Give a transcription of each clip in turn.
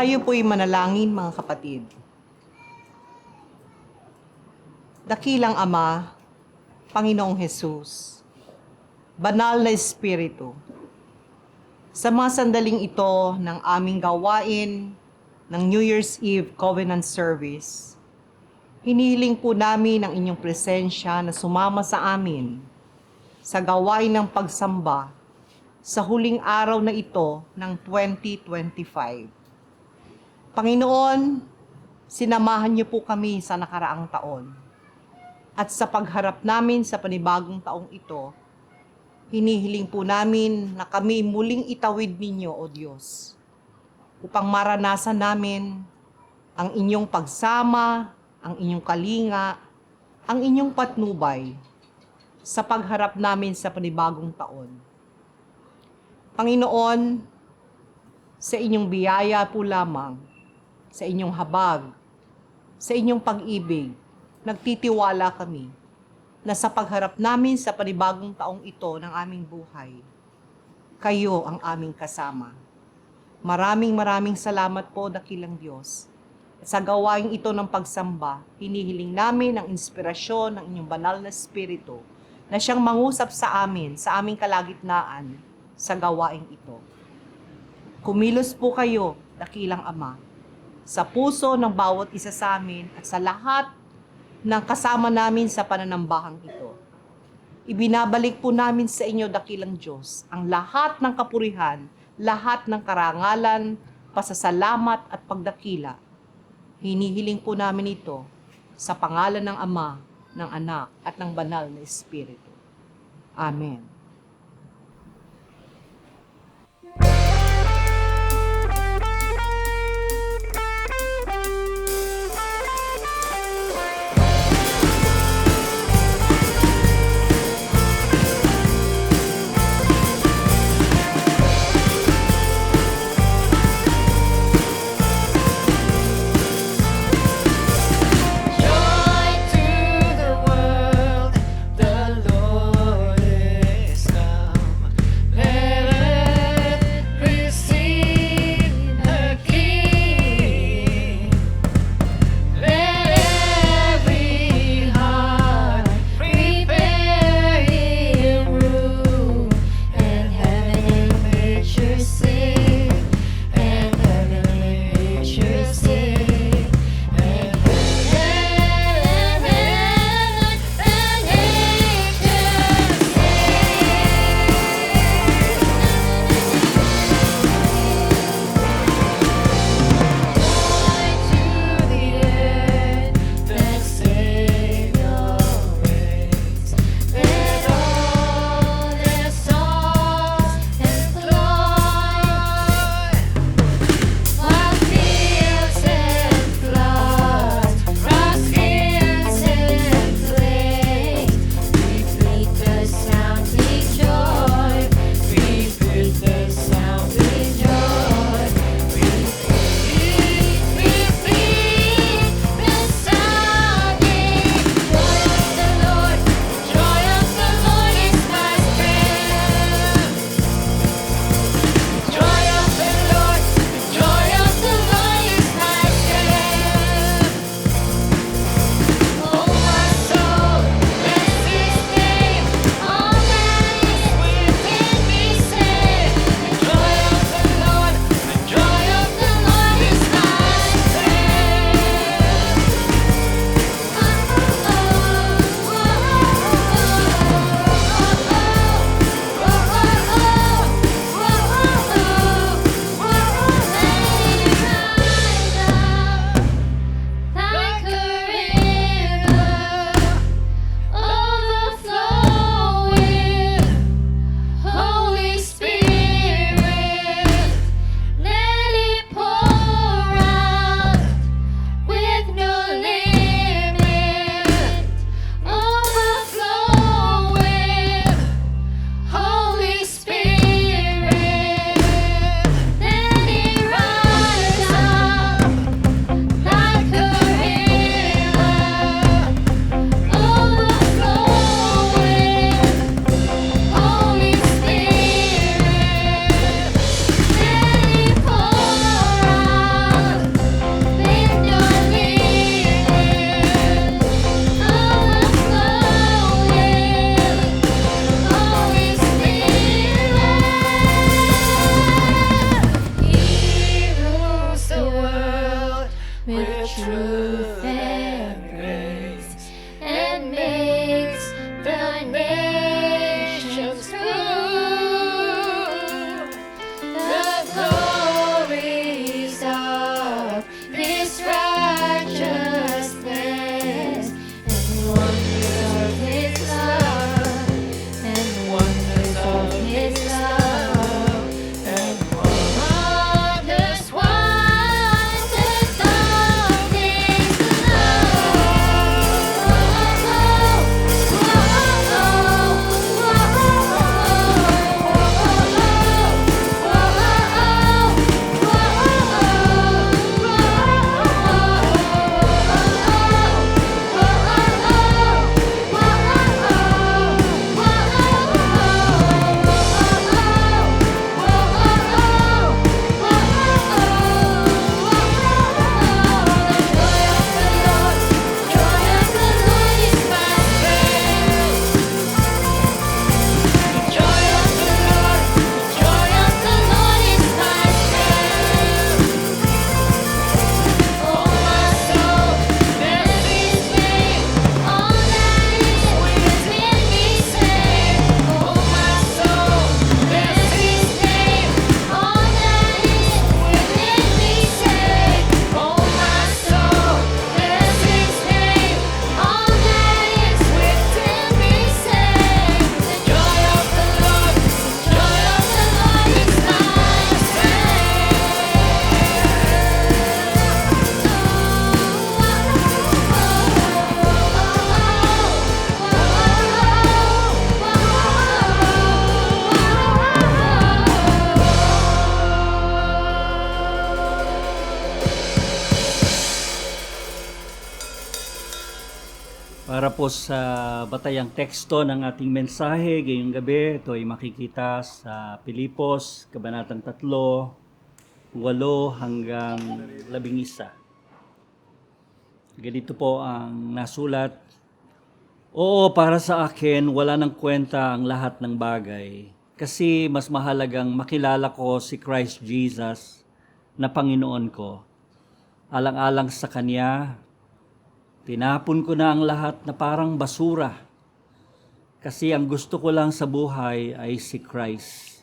Tayo po'y manalangin, mga kapatid. Dakilang Ama, Panginoong Hesus, Banal na Espiritu, sa mga sandaling ito ng aming gawain ng New Year's Eve Covenant Service, hinihiling po namin ang inyong presensya na sumama sa amin sa gawain ng pagsamba sa huling araw na ito ng 2025. Panginoon, sinamahan niyo po kami sa nakaraang taon. At sa pagharap namin sa panibagong taong ito, hinihiling po namin na kami muling itawid ninyo, O Diyos, upang maranasan namin ang inyong pagsama, ang inyong kalinga, ang inyong patnubay sa pagharap namin sa panibagong taon. Panginoon, sa inyong biyaya po lamang, sa inyong habag, sa inyong pag-ibig, nagtitiwala kami na sa pagharap namin sa panibagong taong ito ng aming buhay, kayo ang aming kasama. Maraming salamat po, dakilang Diyos. At sa gawaing ito ng pagsamba, hinihiling namin ang inspirasyon ng inyong banal na Espiritu na siyang mangusap sa amin, sa aming kalagitnaan, sa gawaing ito. Kumilos po kayo, dakilang Ama, sa puso ng bawat isa sa amin at sa lahat ng kasama namin sa pananambahang ito. Ibinabalik po namin sa inyo, dakilang Diyos, ang lahat ng kapurihan, lahat ng karangalan, pasasalamat at pagdakila. Hinihiling po namin ito sa pangalan ng Ama, ng Anak at ng Banal na Espiritu. Amen. Joy to the world, the Lord is Para po sa batayang teksto ng ating mensahe ngayong gabi, ito ay makikita sa Pilipos, Kabanatang 3, 8 hanggang 11. Ganito po ang nasulat. Oo, para sa akin, wala nang kwenta ang lahat ng bagay. Kasi mas mahalagang makilala ko si Christ Jesus na Panginoon ko. Alang-alang sa Kanya, tinapon ko na ang lahat na parang basura. Kasi ang gusto ko lang sa buhay ay si Christ.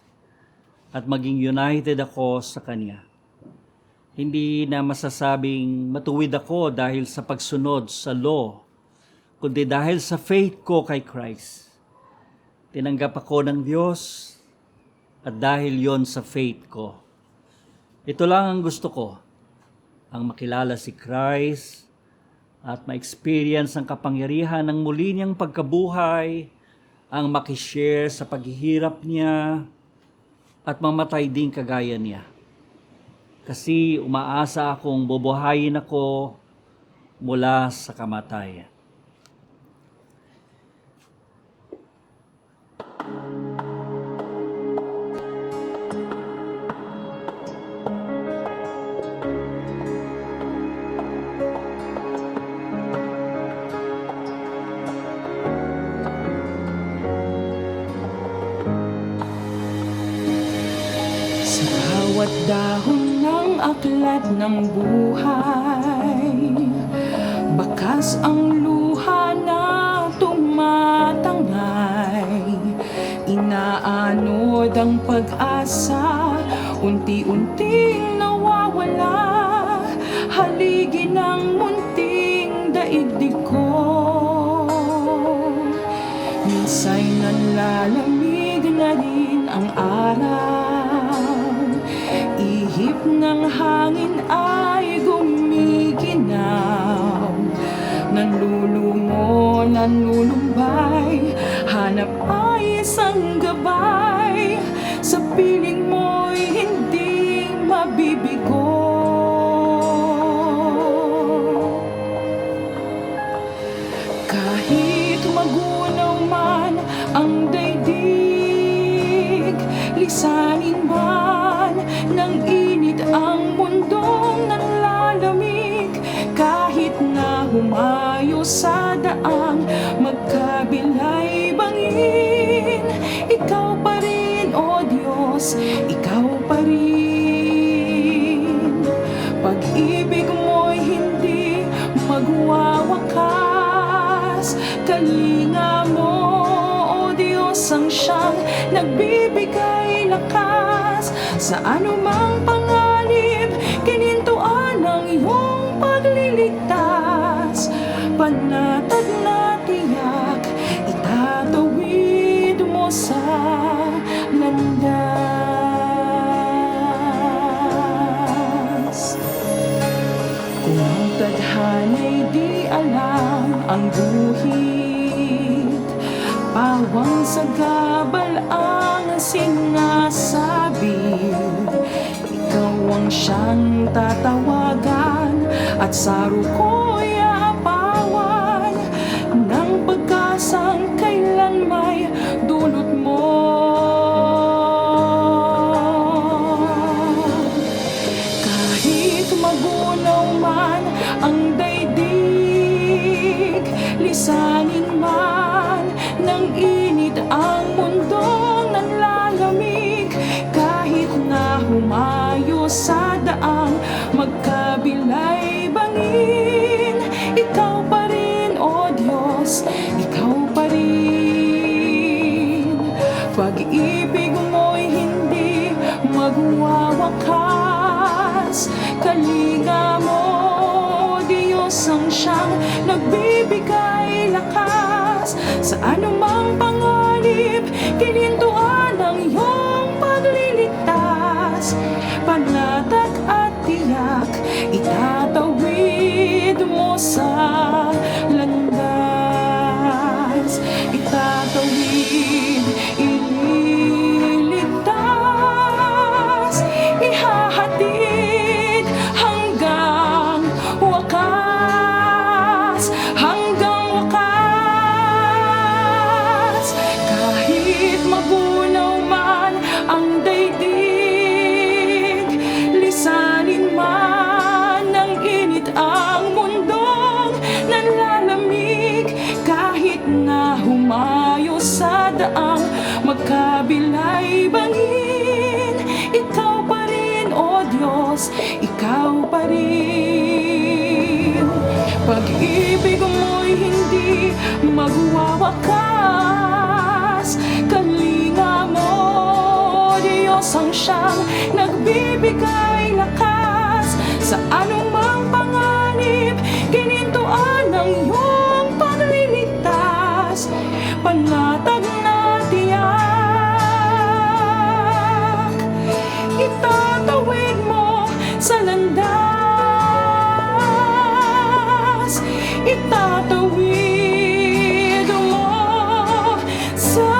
At maging united ako sa Kanya. Hindi na masasabing matuwid ako dahil sa pagsunod sa law, kundi dahil sa faith ko kay Christ. Tinanggap ako ng Diyos at dahil yon sa faith ko. Ito lang ang gusto ko, ang makilala si Christ at ma-experience ang kapangyarihan ng muli niyang pagkabuhay, ang makishare sa paghihirap niya at mamatay din kagaya niya. Kasi umaasa akong bubuhayin ako mula sa kamatayan. Sa bawat dahon ng aklat ng buhay, bakas ang luha na tumatangay. Inaanod ang pag-asa, unti-unting nawawala. Haligi ng munting daigdig ko. Minsa'y nanlalamig na rin ang araw, ihip ng hangin ay gumiginaw. Nanlulungo, nanlulumbay, hanap ay isang gabay. Sa piling mo'y hindi mabibigo. Kahit magunaw man ang daigdig, lisanin man ng init ang mundong nanlalamig. Kahit na humayo sa daang magkabilay bangin, ikaw pa rin, O Diyos, ikaw pa rin. Pag-ibig mo'y hindi magwawakas. Kalinga mo, O Diyos, ang siyang nagbibigay lakas. Sa anumang panganib, kinintuan ang iyong pagliligtas. Panatag na tiyak, itatawid mo sa landas. Kung ang tadhana'y di alam ang guhit, pawang sa gabal ang sinasabi. Ikaw ang siyang tatawagan at sa ruko'y aapawan ng pagkasang kailan may dulot mo. Kahit magunaw man ang daigdig, lisanin man ng init ang mundong nanlalamig. Kahit na humayo sa daang magkabilay bangin, ikaw pa rin, O Diyos, ikaw pa rin. Pag-ibig mo'y hindi magwawakas. Kalinga mo, O Diyos, ang siyang nagbibigay lakas. Sa anumang panganib, kinintuan ang iyong pagliligtas. Panatag at tiyak, itatawid mo sa landas. Itatawid, ililigtas, ihahatid hanggang wakas. Hanggang wakas. daang magkabilay bangin. Ikaw pa rin, O Diyos, ikaw pa rin. Pag-ibig mo'y hindi magwawakas. Kalinga mo, Diyos, ang siyang nagbibigay lakas. Sa anumang panganib, ginintuan ng iyong pagliligtas. Panatag na tiyak, itatawid mo sa landas. Itatawid mo sa landas.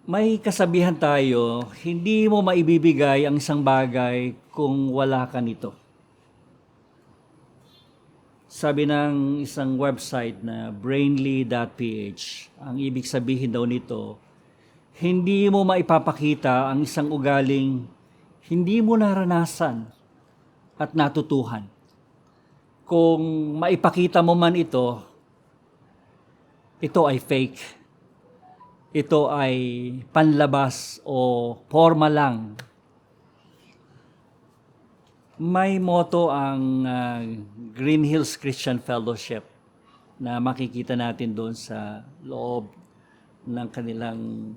May kasabihan tayo, hindi mo maibibigay ang isang bagay kung wala ka nito. Sabi ng isang website na brainly.ph, ang ibig sabihin daw nito, hindi mo maipapakita ang isang ugaling hindi mo naranasan at natutuhan. Kung maipakita mo man ito ay fake. Ito ay panlabas o forma lang. May motto ang Green Hills Christian Fellowship na makikita natin doon sa loob ng kanilang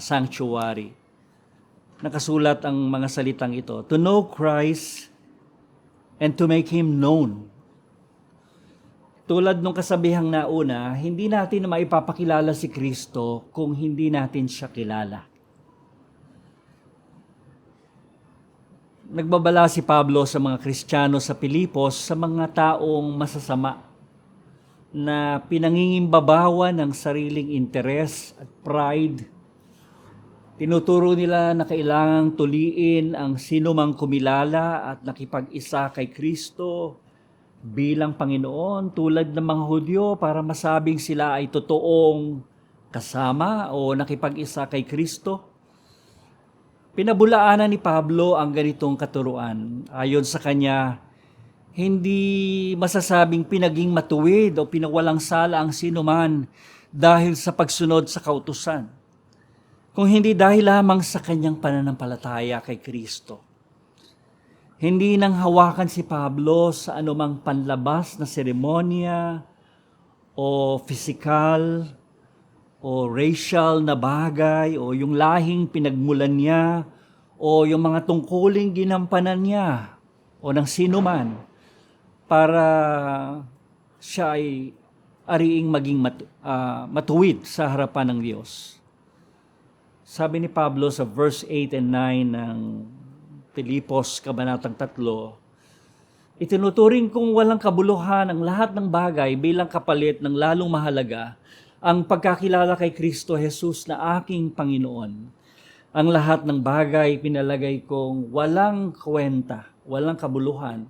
sanctuary. Nakasulat ang mga salitang ito, to know Christ and to make Him known. Tulad nung kasabihang nauna, hindi natin maipapakilala si Kristo kung hindi natin siya kilala. Nagbabala si Pablo sa mga Kristiyano sa Pilipos sa mga taong masasama na pinangingimbabawan ng sariling interes at pride. Tinuturo nila na kailangang tuliin ang sinumang kumilala at nakipag-isa kay Kristo bilang Panginoon tulad ng mga Hudyo para masabing sila ay totoong kasama o nakipag-isa kay Kristo. Pinabulaanan ni Pablo ang ganitong katuruan. Ayon sa kanya, hindi masasabing pinaging matuwid o pinawalang sala ang sinuman dahil sa pagsunod sa kautusan, kung hindi dahil lamang sa kanyang pananampalataya kay Kristo. Hindi nang hawakan si Pablo sa anumang panlabas na seremonya o physical o racial na bagay o yung lahing pinagmulan niya o yung mga tungkuling ginampanan niya o ng sinuman para siya ay ariing maging matuwid sa harapan ng Diyos. Sabi ni Pablo sa verse 8 and 9 ng Pilipos, Kabanatang 3, itinuturing kong walang kabuluhan ang lahat ng bagay bilang kapalit ng lalong mahalaga ang pagkakilala kay Kristo Jesus na aking Panginoon. Ang lahat ng bagay pinalagay kong walang kwenta, walang kabuluhan.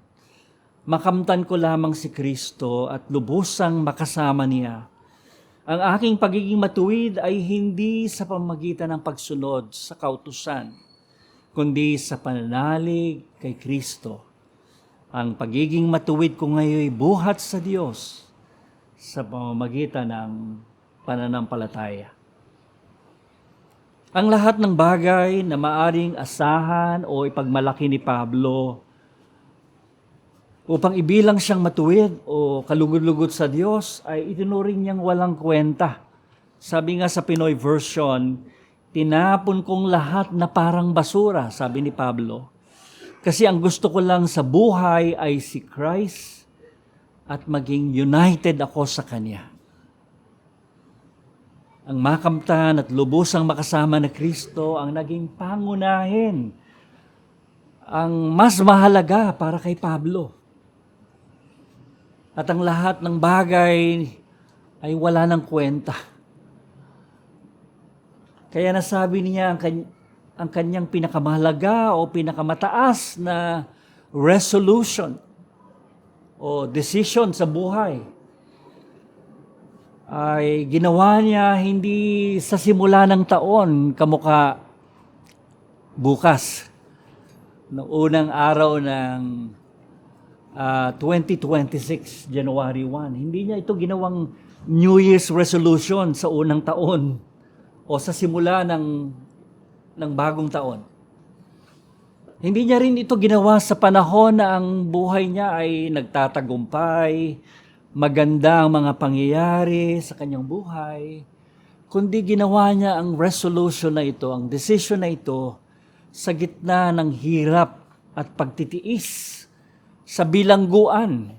Makamtan ko lamang si Kristo at lubusang makasama niya. Ang aking pagiging matuwid ay hindi sa pamamagitan ng pagsunod sa kautusan, kundi sa pananalig kay Kristo. Ang pagiging matuwid ko ngayon ay buhat sa Diyos sa pamamagitan ng pananampalataya. Ang lahat ng bagay na maaring asahan o ipagmalaki ni Pablo upang ibilang siyang matuwid o kalugod-lugod sa Diyos ay itinuring niyang walang kwenta. Sabi nga sa Pinoy version, tinapon kong lahat na parang basura, sabi ni Pablo. Kasi ang gusto ko lang sa buhay ay si Christ at maging united ako sa Kanya. Ang makamtan at lubusang makasama na Kristo ang naging pangunahin, ang mas mahalaga para kay Pablo. At ang lahat ng bagay ay wala ng kwenta. Kaya nasabi niya ang kanyang pinakamahalaga o pinakamataas na resolution o decision sa buhay ay ginawa niya hindi sa simula ng taon kamuka bukas, noong unang araw ng 2026, January 1. Hindi niya ito ginawang New Year's resolution sa unang taon o sa simula ng bagong taon. Hindi niya rin ito ginawa sa panahon na ang buhay niya ay nagtatagumpay, maganda ang mga pangyayari sa kanyang buhay, kundi ginawa niya ang resolution na ito, ang decision na ito, sa gitna ng hirap at pagtitiis sa bilangguan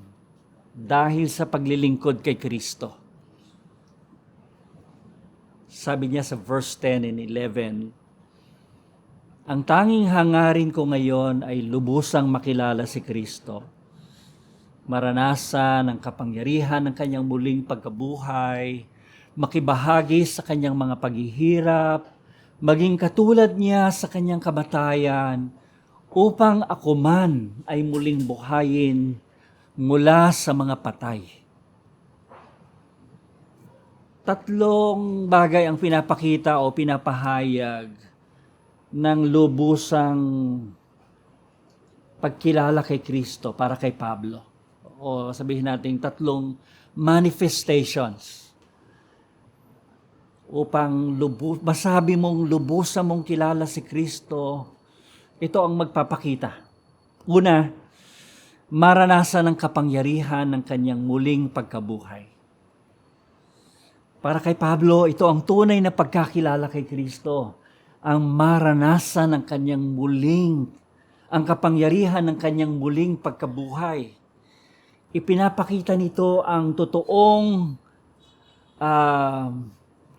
dahil sa paglilingkod kay Kristo. Sabi niya sa verse 10 and 11, ang tanging hangarin ko ngayon ay lubusang makilala si Kristo, maranasan ang kapangyarihan ng kanyang muling pagkabuhay, makibahagi sa kanyang mga paghihirap, maging katulad niya sa kanyang kamatayan, upang ako man ay muling buhayin mula sa mga patay. Tatlong bagay ang pinapakita o pinapahayag ng lubusang pagkilala kay Kristo para kay Pablo. O sabihin natin tatlong manifestations upang masabi mong lubusan mong kilala si Kristo. Ito ang magpapakita. Una, maranasan ang kapangyarihan ng kanyang muling pagkabuhay. Para kay Pablo, ito ang tunay na pagkakilala kay Kristo. Ang maranasan ng kanyang ang kapangyarihan ng kanyang muling pagkabuhay. Ipinapakita nito ang totoong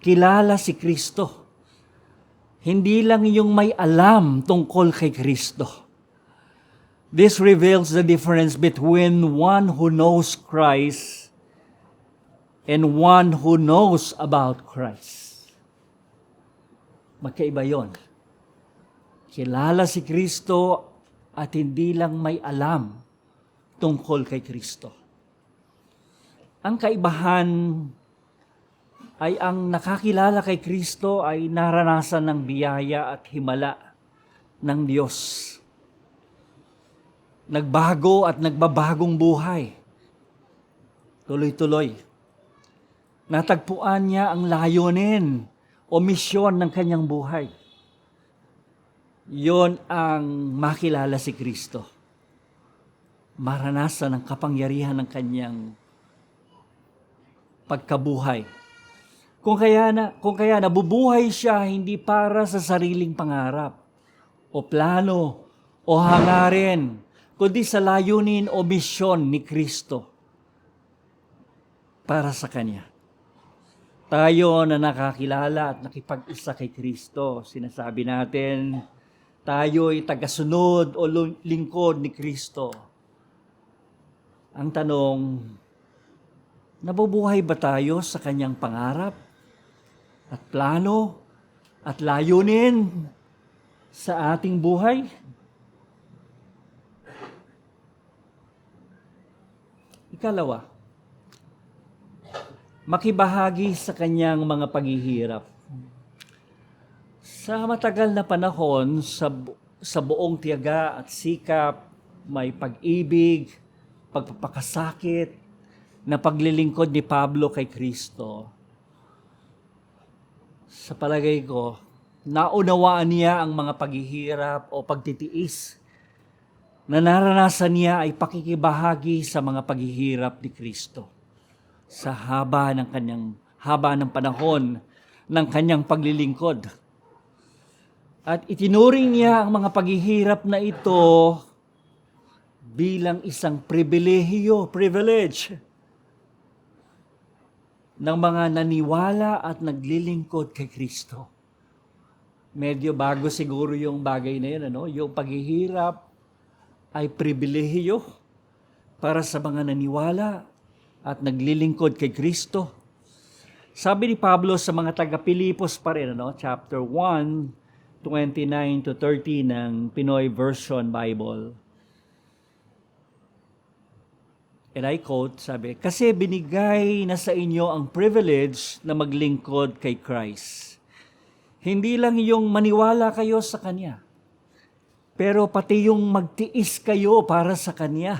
kilala si Kristo. Hindi lang yung may alam tungkol kay Kristo. This reveals the difference between one who knows Christ and one who knows about Christ. Magkaiba yon. Kilala si Kristo at hindi lang may alam tungkol kay Kristo. Ang kaibahan ay ang nakakilala kay Kristo ay naranasan ng biyaya at himala ng Diyos. Nagbago at nagbabagong buhay. Tuloy-tuloy. Natagpuan niya ang layunin o misyon ng kanyang buhay. Yon ang makilala si Kristo. Maranasan ang kapangyarihan ng kanyang pagkabuhay. Kung kaya nabubuhay siya hindi para sa sariling pangarap o plano o hangarin, kundi sa layunin o misyon ni Kristo para sa Kanya. Tayo na nakakilala at nakipag-isa kay Kristo, sinasabi natin, tayo'y tagasunod o lingkod ni Kristo. Ang tanong, nabubuhay ba tayo sa Kanyang pangarap at plano at layunin sa ating buhay? Ikalawa, makibahagi sa kanyang mga paghihirap. Sa matagal na panahon, sa buong tiyaga at sikap, may pag-ibig, pagpapakasakit, na paglilingkod ni Pablo kay Kristo. Sa palagay ko, naunawaan niya ang mga paghihirap o pagtitiis na naranasan niya ay pakikibahagi sa mga paghihirap ni Kristo sa haba ng panahon ng kanyang paglilingkod. At itinuring niya ang mga paghihirap na ito bilang isang privilege ng mga naniwala at naglilingkod kay Kristo. Medyo bago siguro yung bagay na yun, ano? Yung paghihirap ay pribilehiyo para sa mga naniwala at naglilingkod kay Kristo. Sabi ni Pablo sa mga taga-Pilipos pa rin, chapter 1, 29 to 30 ng Pinoy Version Bible. And I quote, sabi, "Kasi binigay na sa inyo ang privilege na maglingkod kay Christ. Hindi lang yung maniwala kayo sa Kanya, pero pati yung magtiis kayo para sa Kanya.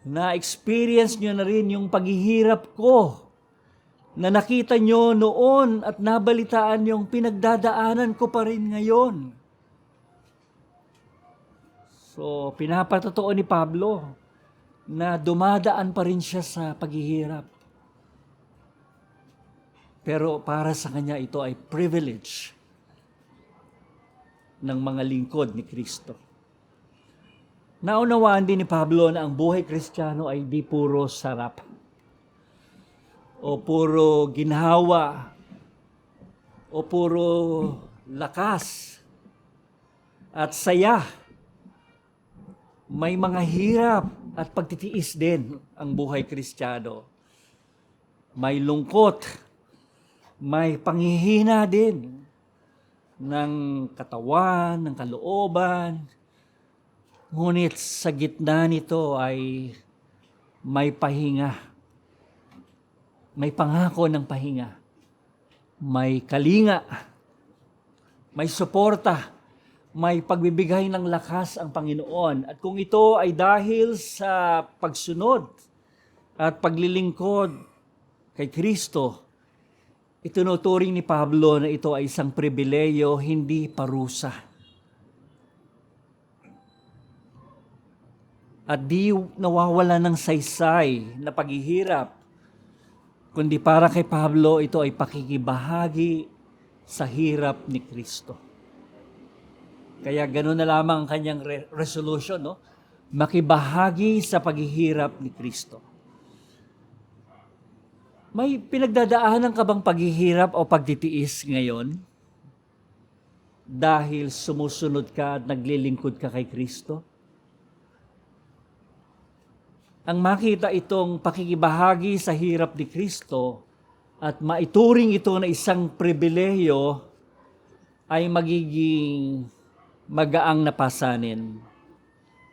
Na-experience nyo na rin yung paghihirap ko, na nakita nyo noon at nabalitaan yung pinagdadaanan ko pa rin ngayon." So, pinapatotoo ni Pablo na dumadaan pa rin siya sa paghihirap. Pero para sa kanya ito ay privilege ng mga lingkod ni Kristo. Naunawaan din ni Pablo na ang buhay Kristiyano ay di puro sarap o puro ginhawa o puro lakas at saya. May mga hirap at pagtitiis din ang buhay Kristiyano. May lungkot, may panghihina din ng katawan, ng kalooban. Ngunit sa gitna nito ay may pahinga. May pangako ng pahinga. May kalinga. May suporta. May pagbibigay ng lakas ang Panginoon. At kung ito ay dahil sa pagsunod at paglilingkod kay Kristo, itinuturing ni Pablo na ito ay isang pribileyo, hindi parusa. At di nawawala ng saysay na paghihirap, kundi para kay Pablo, ito ay pakikibahagi sa hirap ni Kristo. Kaya gano'n na lamang ang kanyang resolution, no? Makibahagi sa paghihirap ni Kristo. May pinagdadaanan ka bang paghihirap o pagtitiis ngayon? Dahil sumusunod ka at naglilingkod ka kay Kristo? Ang makita itong pakikibahagi sa hirap ni Kristo at maituring ito na isang pribileyo ay magiging magaang napasanin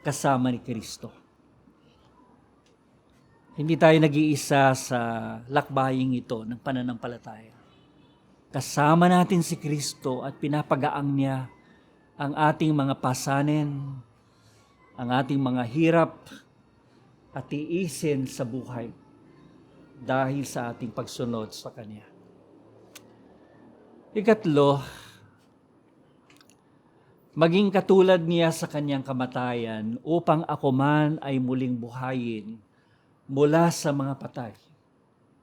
kasama ni Kristo. Hindi tayo nag-iisa sa lakbaying ito ng pananampalataya. Kasama natin si Kristo at pinapagaang niya ang ating mga pasanin, ang ating mga hirap at tiisin sa buhay dahil sa ating pagsunod sa Kanya. Ikatlo, maging katulad niya sa kanyang kamatayan upang ako man ay muling buhayin mula sa mga patay.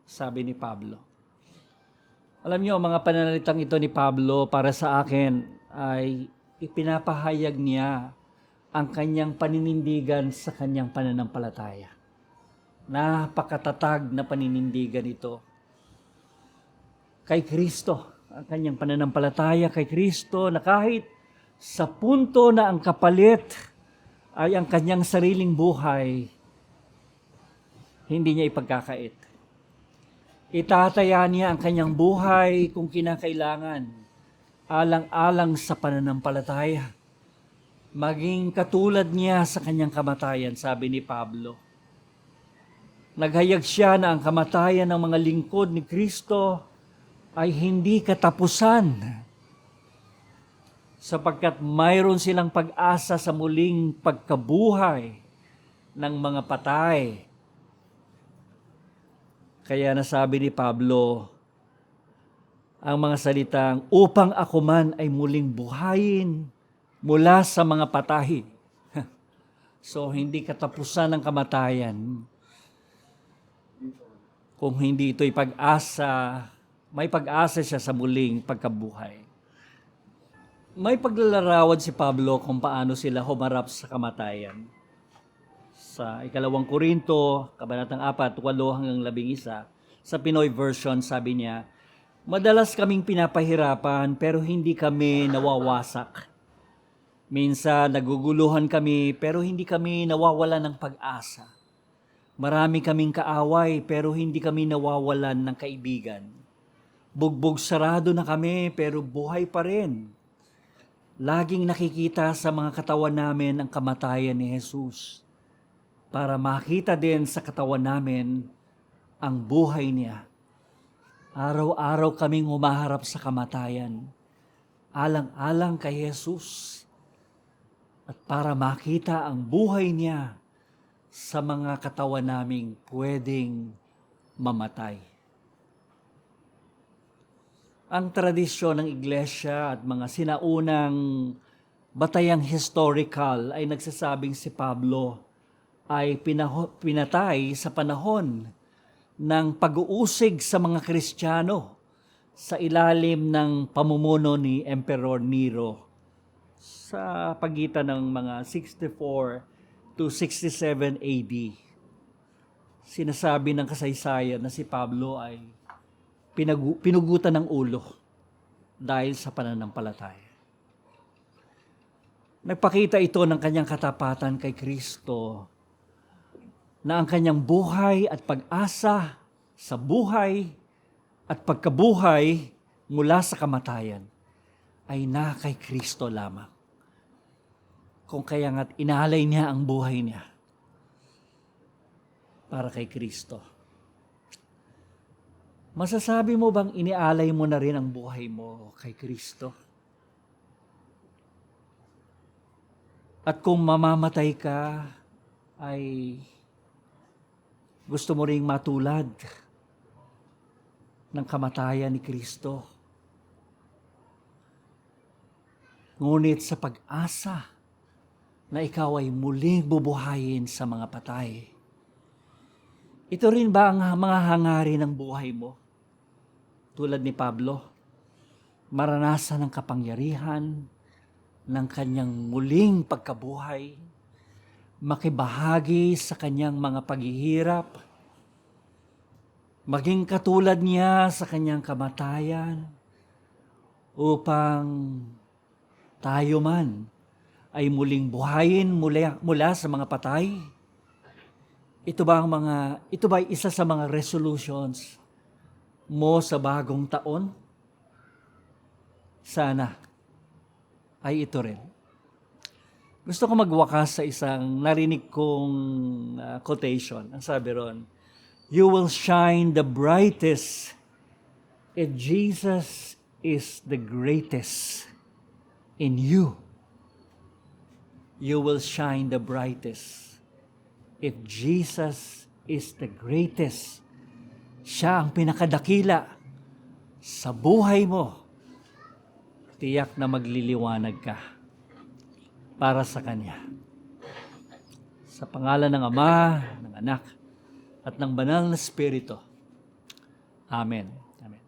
Sabi ni Pablo. Alam niyo, mga pananalitang ito ni Pablo para sa akin ay ipinapahayag niya ang kanyang paninindigan sa kanyang pananampalataya. Napakatatag na paninindigan ito. Kay Kristo, ang kanyang pananampalataya kay Kristo na kahit sa punto na ang kapalit ay ang kanyang sariling buhay, hindi niya ipagkakait. Itataya niya ang kanyang buhay kung kinakailangan, alang-alang sa pananampalataya. Maging katulad niya sa kanyang kamatayan, sabi ni Pablo. Naghayag siya na ang kamatayan ng mga lingkod ni Kristo ay hindi katapusan, sapagkat mayroon silang pag-asa sa muling pagkabuhay ng mga patay. Kaya nasabi ni Pablo ang mga salitang, upang ako man ay muling buhayin mula sa mga patay. So, hindi katapusan ng kamatayan. Kung hindi ito'y pag-asa, may pag-asa siya sa muling pagkabuhay. May paglalarawan si Pablo kung paano sila humarap sa kamatayan. Sa 2 Korinto, Kabanatang 4, 8 hanggang 11, sa Pinoy version, sabi niya, madalas kaming pinapahirapan pero hindi kami nawawasak. Minsan naguguluhan kami pero hindi kami nawawalan ng pag-asa. Marami kaming kaaway pero hindi kami nawawalan ng kaibigan. Bugbog sarado na kami pero buhay pa rin. Laging nakikita sa mga katawan namin ang kamatayan ni Jesus para makita din sa katawan namin ang buhay niya. Araw-araw kaming humaharap sa kamatayan, alang-alang kay Jesus. At para makita ang buhay niya sa mga katawan naming pwedeng mamatay. Ang tradisyon ng iglesia at mga sinaunang batayang historical ay nagsasabing si Pablo ay pinatay sa panahon ng pag-uusig sa mga Kristiyano sa ilalim ng pamumuno ni Emperor Nero sa pagitan ng mga 64 to 67 AD. Sinasabi ng kasaysayan na si Pablo ay pinugutan ng ulo dahil sa pananampalataya. Nagpakita ito ng kanyang katapatan kay Kristo na ang kanyang buhay at pag-asa sa buhay at pagkabuhay mula sa kamatayan ay na kay Kristo lamang. Kung kaya nga't inalay niya ang buhay niya para kay Kristo. Masasabi mo bang inialay mo na rin ang buhay mo kay Kristo? At kung mamamatay ka, ay gusto mo ring matulad ng kamatayan ni Kristo. Ngunit sa pag-asa na ikaw ay muling bubuhayin sa mga patay. Ito rin ba ang mga hangarin ng buhay mo? Tulad ni Pablo, maranasan ng kapangyarihan ng kanyang muling pagkabuhay, makibahagi sa kanyang mga paghihirap, maging katulad niya sa kanyang kamatayan, upang tayo man ay muling buhayin mula sa mga patay. Ito ba isa sa mga resolutions mo sa bagong taon? Sana ay ito rin. Gusto ko magwakas sa isang narinig kong quotation. Ang sabi ron, "You will shine the brightest if Jesus is the greatest in you." You will shine the brightest if Jesus is the greatest. Siya ang pinakadakila sa buhay mo. Tiyak na magliliwanag ka para sa Kanya. Sa pangalan ng Ama, ng Anak, at ng Banal na Espiritu. Amen. Amen.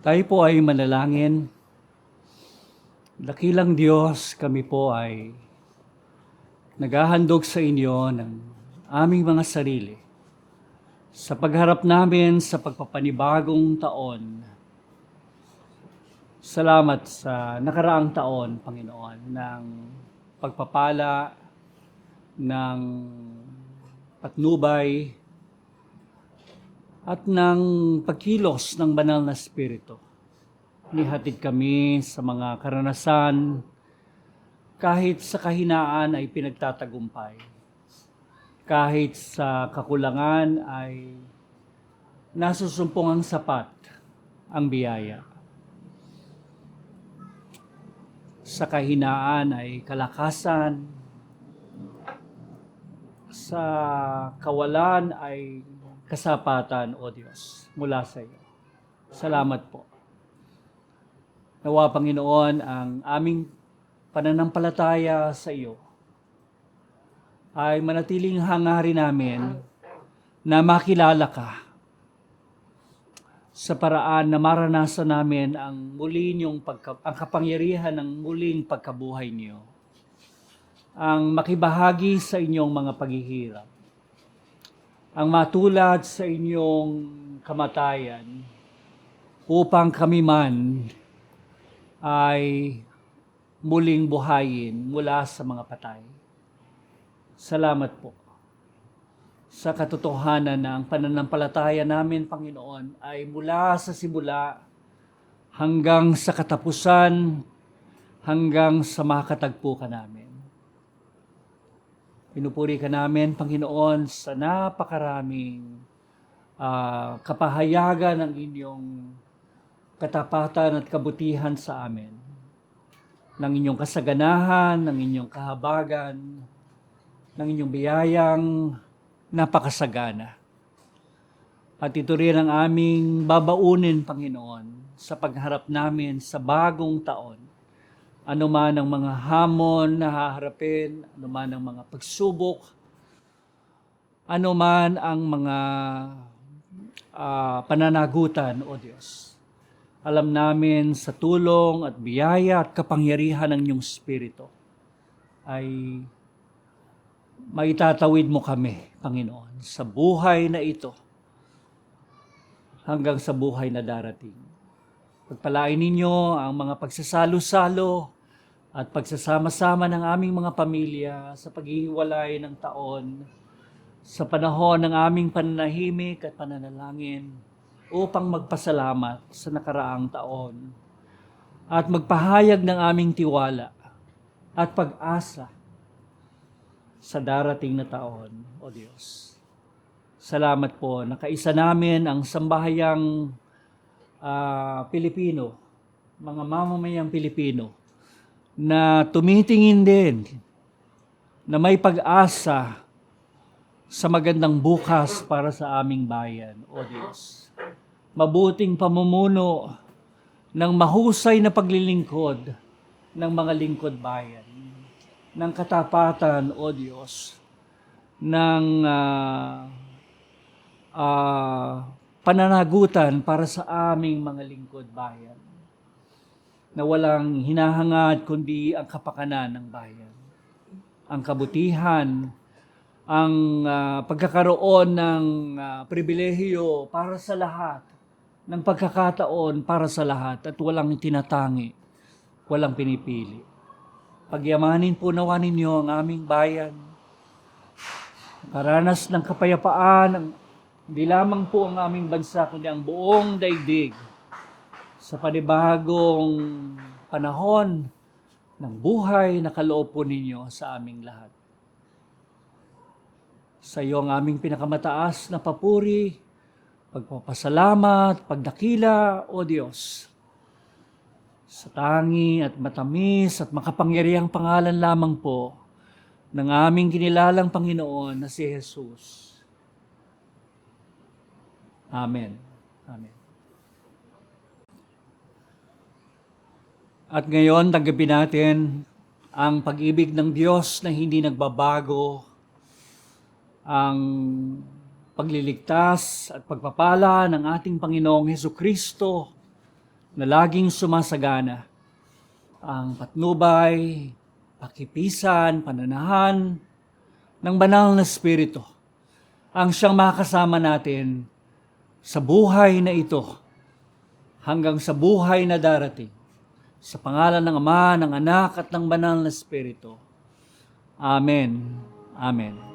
Tayo po ay manalangin. Dakilang Diyos, kami po ay naghahandog sa inyo ng aming mga sarili sa pagharap namin sa pagpapanibagong taon. Salamat sa nakaraang taon, Panginoon, ng pagpapala, ng patnubay, at ng pagkilos ng Banal na Espiritu. Nihatid kami sa mga karanasan, kahit sa kahinaan ay pinagtatagumpay. Kahit sa kakulangan ay nasusumpungang sapat ang biyaya. Sa kahinaan ay kalakasan, sa kawalan ay kasapatan, O Diyos, mula sa iyo. Salamat po. Nawa, Panginoon, ang aming pananampalataya sa iyo ay manatiling hangarin namin na makilala ka, sa paraan na maranasan namin ang ang kapangyarihan ng muling pagkabuhay niyo. Ang makibahagi sa inyong mga paghihirap. Ang matulad sa inyong kamatayan upang kami man ay muling buhayin mula sa mga patay. Salamat po sa katotohanan na ang pananampalataya namin, Panginoon, ay mula sa simula hanggang sa katapusan, hanggang sa makatagpo ka namin. Pinupuri ka namin, Panginoon, sa napakaraming kapahayagan ng inyong katapatan at kabutihan sa amin. Ng inyong kasaganahan, ng inyong kahabagan, ng inyong biyayang napakasagana. At ito rin ang aming babaunin, Panginoon, sa pagharap namin sa bagong taon. Ano man ang mga hamon na haharapin, ano man ang mga pagsubok, ano man ang mga pananagutan, O Diyos. Alam namin sa tulong at biyaya at kapangyarihan ng iyong Espiritu ay maitatawid mo kami, Panginoon, sa buhay na ito hanggang sa buhay na darating. Pagpalain ninyo ang mga pagsasalo-salo at pagsasama-sama ng aming mga pamilya sa paghihiwalay ng taon, sa panahon ng aming pananahimik at pananalangin upang magpasalamat sa nakaraang taon at magpahayag ng aming tiwala at pag-asa sa darating na taon, O Diyos. Salamat po, nakaisa namin ang sambahayang Pilipino, mga mamamayang Pilipino, na tumitingin din na may pag-asa sa magandang bukas para sa aming bayan, O Diyos. Mabuting pamumuno ng mahusay na paglilingkod ng mga lingkod bayan, ng katapatan, O Diyos, ng pananagutan para sa aming mga lingkod bayan, na walang hinahangad kundi ang kapakanan ng bayan, ang kabutihan, ang pagkakaroon ng pribilehiyo para sa lahat, ng pagkakataon para sa lahat, at walang tinatangi, walang pinipili. Pagyamanin po nawa ninyo ang aming bayan. Karanas ng kapayapaan, hindi lamang po ang aming bansa, kundi ang buong daigdig sa panibagong panahon ng buhay na kaloob po ninyo sa aming lahat. Sa iyo ang aming pinakamataas na papuri, pagpapasalamat, pagdakila, O Diyos, sa tangi at matamis at makapangyarihang pangalan lamang po ng aming kinilalang Panginoon na si Jesus. Amen. Amen. At ngayon, tanggapin natin ang pag-ibig ng Diyos na hindi nagbabago, ang pagliligtas at pagpapala ng ating Panginoong Hesukristo na laging sumasagana, ang patnubay, pakipisan, pananahan ng banal na Espiritu, ang siyang makasama natin sa buhay na ito hanggang sa buhay na darating. Sa pangalan ng Ama, ng Anak at ng Banal na Espiritu. Amen. Amen.